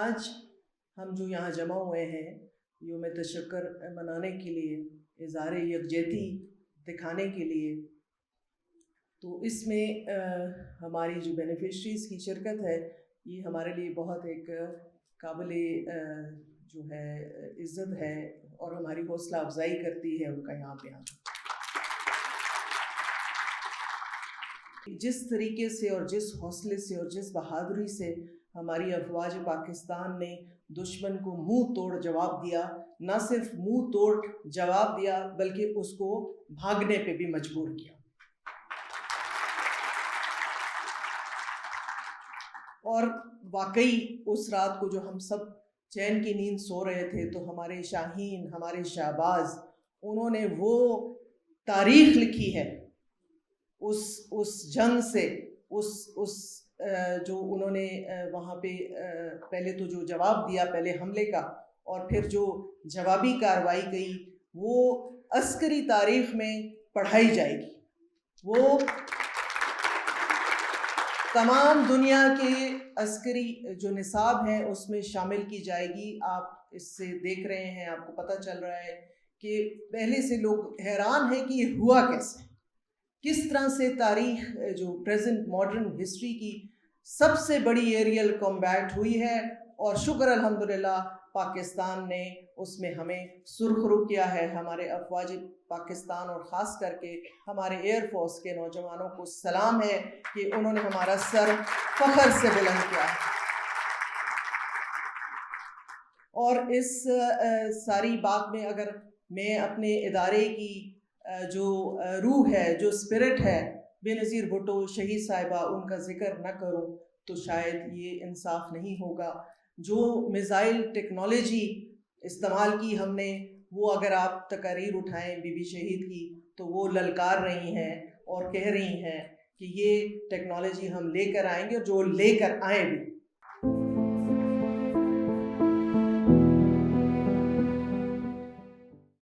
آج ہم جو یہاں جمع ہوئے ہیں یوم تشکر منانے کے لیے، اظہار یکجہتی دکھانے کے لیے، تو اس میں ہماری جو بینیفیشریز کی شرکت ہے یہ ہمارے لیے بہت ایک قابل جو ہے عزت ہے اور ہماری حوصلہ افزائی کرتی ہے ان کا یہاں پہ آنا۔ جس طریقے سے اور جس حوصلے سے اور جس بہادری سے ہماری افواج پاکستان نے دشمن کو منہ توڑ جواب دیا، نہ صرف منہ توڑ جواب دیا بلکہ اس کو بھاگنے پہ بھی مجبور کیا، اور واقعی اس رات کو جو ہم سب چین کی نیند سو رہے تھے تو ہمارے شاہین، ہمارے شہباز، انہوں نے وہ تاریخ لکھی ہے اس جنگ سے، اس جو انہوں نے وہاں پہ پہلے تو جو جواب دیا پہلے حملے کا، اور پھر جو جوابی کارروائی کی، وہ عسکری تاریخ میں پڑھائی جائے گی، وہ تمام دنیا کے عسکری جو نصاب ہیں اس میں شامل کی جائے گی۔ آپ اس سے دیکھ رہے ہیں، آپ کو پتہ چل رہا ہے کہ پہلے سے لوگ حیران ہیں کہ یہ ہوا کیسے، کس طرح سے تاریخ جو پریزنٹ ماڈرن ہسٹری کی سب سے بڑی ایریل کمبیٹ ہوئی ہے، اور شکر الحمدللہ پاکستان نے اس میں ہمیں سرخرو کیا ہے۔ ہمارے افواج پاکستان اور خاص کر کے ہمارے ایئر فورس کے نوجوانوں کو سلام ہے کہ انہوں نے ہمارا سر فخر سے بلند کیا ہے۔ اور اس ساری بات میں اگر میں اپنے ادارے کی جو روح ہے، جو اسپرٹ ہے، بے نظیر بھٹو شہید صاحبہ، ان کا ذکر نہ کروں تو شاید یہ انصاف نہیں ہوگا۔ جو میزائل ٹیکنالوجی استعمال کی ہم نے، وہ اگر آپ تقاریر اٹھائیں بی بی شہید کی تو وہ للکار رہی ہیں اور کہہ رہی ہیں کہ یہ ٹیکنالوجی ہم لے کر آئیں گے، جو لے کر آئیں بھی۔